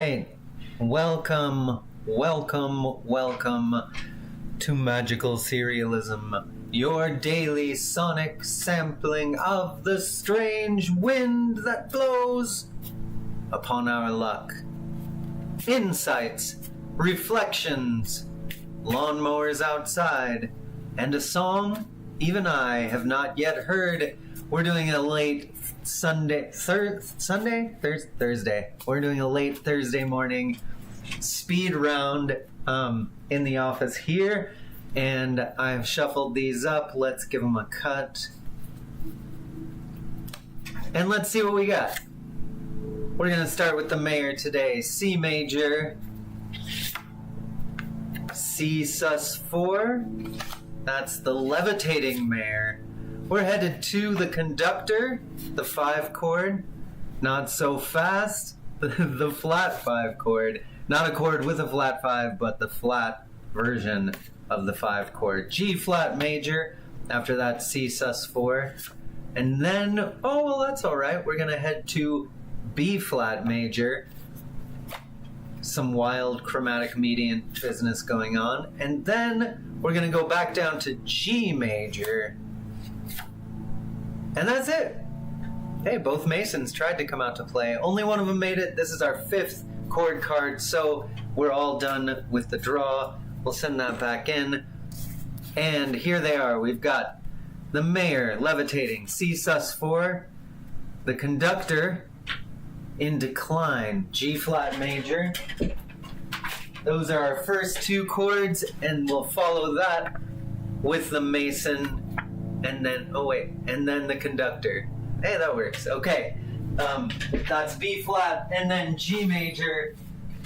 Hey, welcome to Magical Serialism, your daily sonic sampling of the strange wind that blows upon our luck. Insights, reflections, lawnmowers outside, and a song even I have not yet heard. We're doing a late Thursday. We're doing a late Thursday morning speed round in the office here, and I've shuffled these up. Let's give them a cut, and let's see what we got. We're gonna start with the mayor today. C major, C sus4. That's the levitating mayor. We're headed to the conductor, the 5 chord, not so fast, the flat 5 chord. Not a chord with a flat 5, but the flat version of the 5 chord. G flat major, after that C sus4. And then, oh well, that's alright, we're gonna head to B flat major. Some wild chromatic median business going on. And then we're gonna go back down to G major. And that's it. Hey, both Masons tried to come out to play. Only one of them made it. This is our 5th chord card, so we're all done with the draw. We'll send that back in. And here they are. We've got the mayor levitating, C sus4. The conductor in decline, G flat major. Those are our first 2 chords, and we'll follow that with the Mason. And then, and then the conductor. Hey, that works. Okay, that's B flat, and then G major.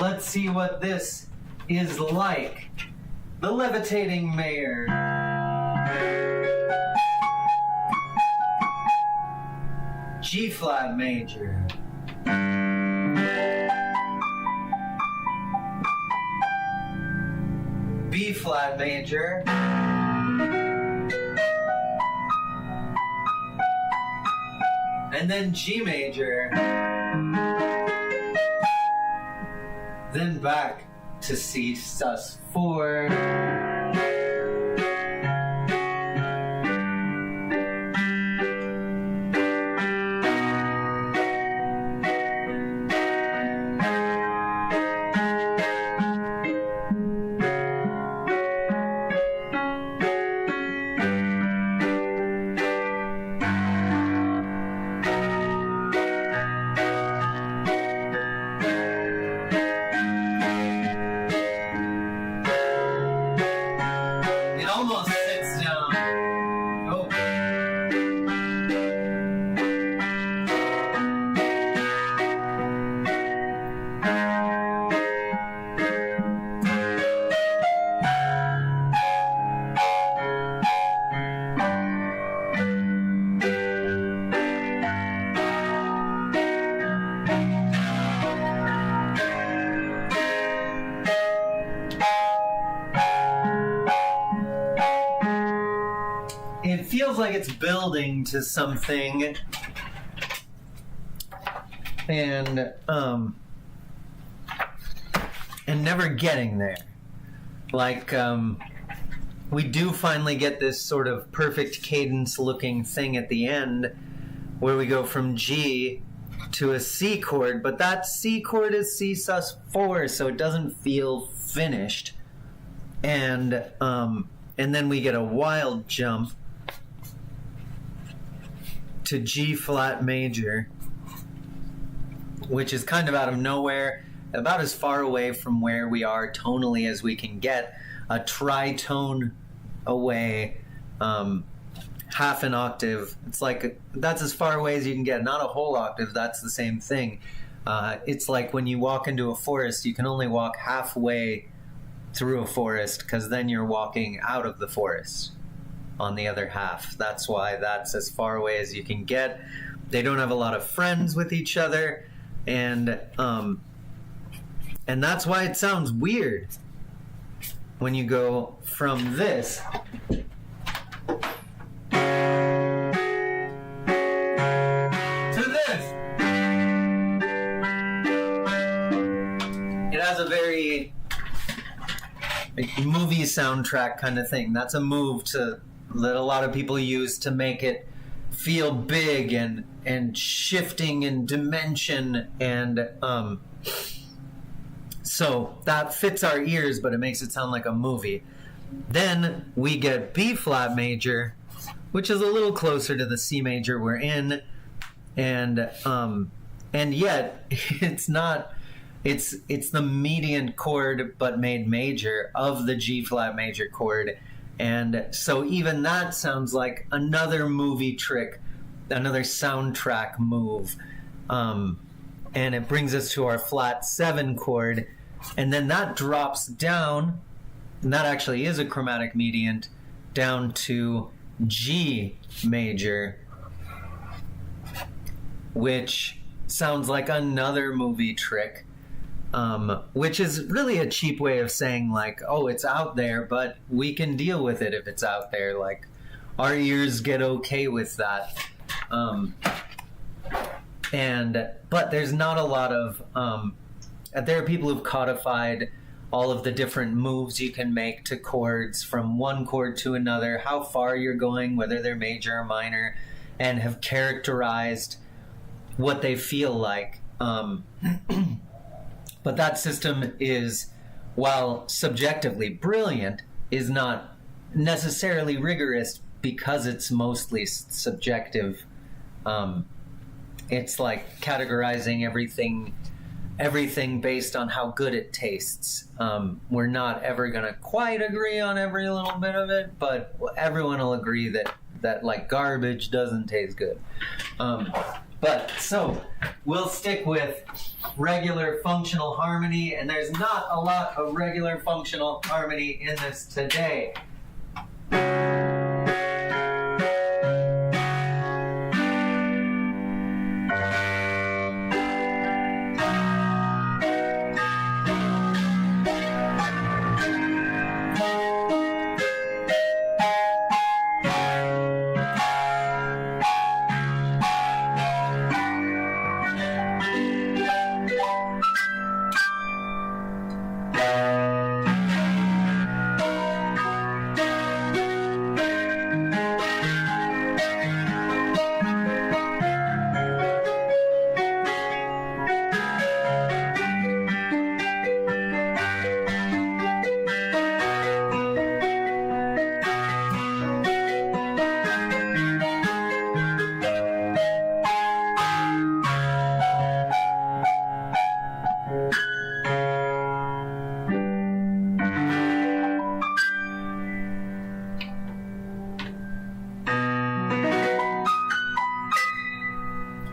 Let's see what this is like. The levitating mayor. G flat major. B flat major. And then G major. Then back to C sus4. Almost sits down. Oh. It feels like it's building to something, and never getting there. Like, we do finally get this sort of perfect cadence-looking thing at the end, where we go from G to a C chord, but that C chord is C sus4, so it doesn't feel finished. And then we get a wild jump to G flat major, which is kind of out of nowhere, about as far away from where we are tonally as we can get, a tritone away, half an octave. It's like, that's as far away as you can get, not a whole octave. That's the same thing. It's like when you walk into a forest, you can only walk halfway through a forest, because then you're walking out of the forest on the other half. That's why that's as far away as you can get. They don't have a lot of friends with each other, and that's why it sounds weird when you go from this to this. It has a very movie soundtrack kind of thing. That's a move that a lot of people use to make it feel big and shifting in dimension, and so that fits our ears, but it makes it sound like a movie. Then we get B flat major, which is a little closer to the C major we're in, and yet it's not. It's the median chord but made major of the G flat major chord, and so even that sounds like another movie trick, another soundtrack move, and it brings us to our flat 7 chord, and then that drops down, and that actually is a chromatic median, down to G major, which sounds like another movie trick. Which is really a cheap way of saying, like, oh, it's out there, but we can deal with it if it's out there. Like, our ears get okay with that. But there's not a lot of... there are people who've codified all of the different moves you can make to chords from one chord to another, how far you're going, whether they're major or minor, and have characterized what they feel like. But that system is, while subjectively brilliant, is not necessarily rigorous because it's mostly subjective. It's like categorizing everything based on how good it tastes. We're not ever going to quite agree on every little bit of it, but everyone will agree that like garbage doesn't taste good. But so we'll stick with regular functional harmony, and there's not a lot of regular functional harmony in this today.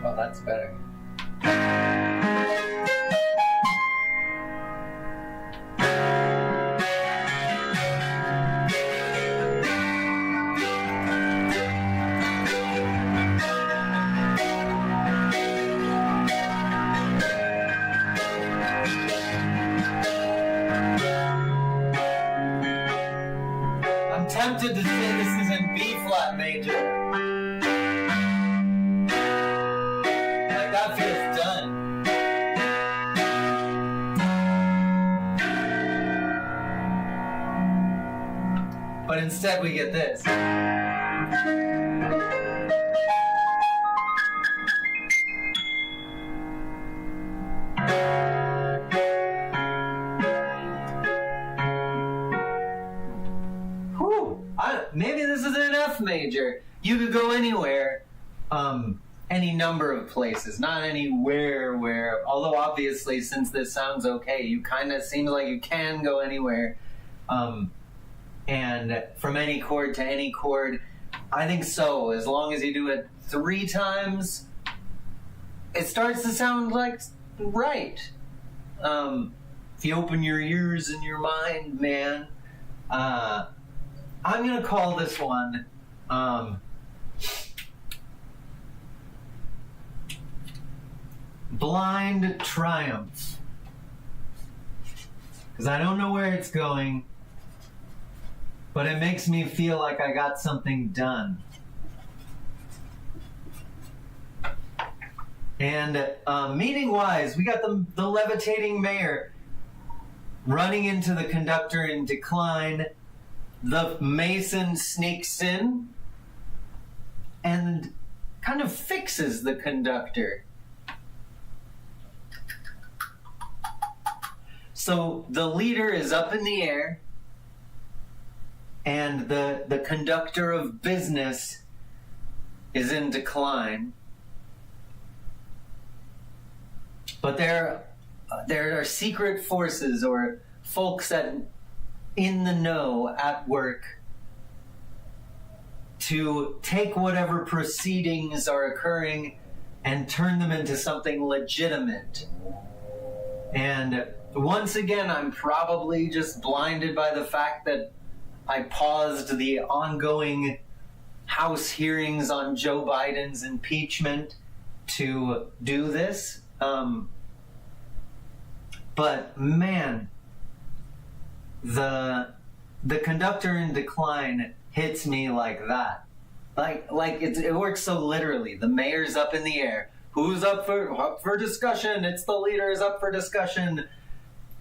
Oh, that's better. I'm tempted to say this is in B flat major. But instead we get this. Whew. Maybe this is an F major. You could go anywhere, any number of places, not anywhere where, although obviously since this sounds okay, you kind of seems like you can go anywhere. And from any chord to any chord, I think so. As long as you do it 3 times, it starts to sound like right. If you open your ears and your mind, man. I'm going to call this one Blind Triumph. Because I don't know where it's going, but it makes me feel like I got something done. And meaning-wise, we got the levitating mayor. running into the conductor in decline, the mason sneaks in and kind of fixes the conductor. So the leader is up in the air, and the conductor of business is in decline. But there are secret forces or folks that in the know at work to take whatever proceedings are occurring and turn them into something legitimate. And once again, I'm probably just blinded by the fact that I paused the ongoing House hearings on Joe Biden's impeachment to do this. But man, the conductor in decline hits me like that. Like it works so literally. The mayor's up in the air. Who's up for discussion? It's the leader is up for discussion.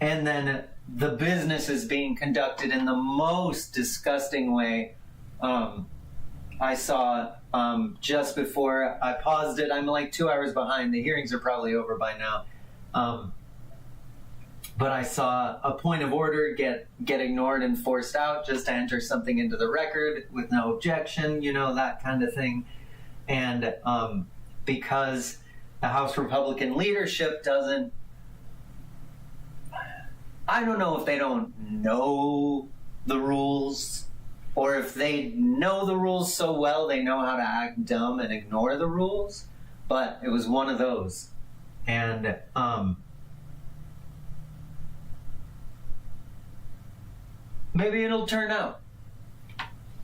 And then the business is being conducted in the most disgusting way. I saw just before I paused it. I'm like 2 hours behind. The hearings are probably over by now. But I saw a point of order get ignored and forced out just to enter something into the record with no objection, that kind of thing. And because the House Republican leadership doesn't, I don't know if they don't know the rules or if they know the rules so well they know how to act dumb and ignore the rules, but it was one of those. And maybe it'll turn out.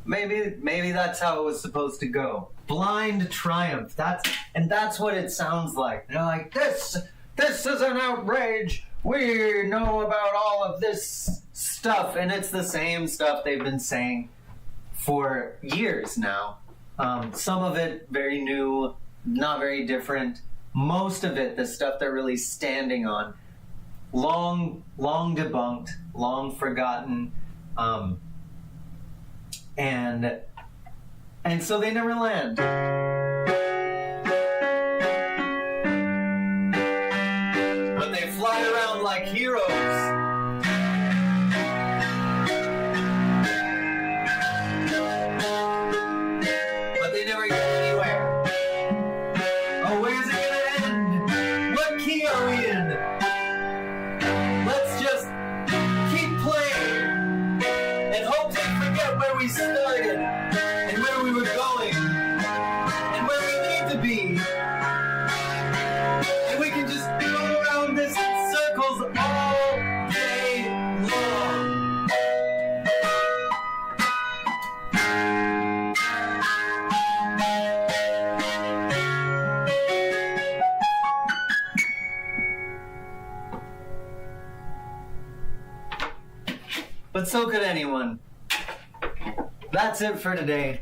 Maybe that's how it was supposed to go. Blind triumph. That's what it sounds like. They're like, this is an outrage. We know about all of this stuff, and it's the same stuff they've been saying for years now. Some of it very new, not very different. Most of it, the stuff they're really standing on, long debunked, long forgotten. And so they never land. But they fly around like heroes. But they never get anywhere. Oh, where's it gonna end? What key are we in? Let's just keep playing and hope they forget where we started and where we were going and where we need to be. And we can just go around this in circles all day long. But so could anyone. That's it for today.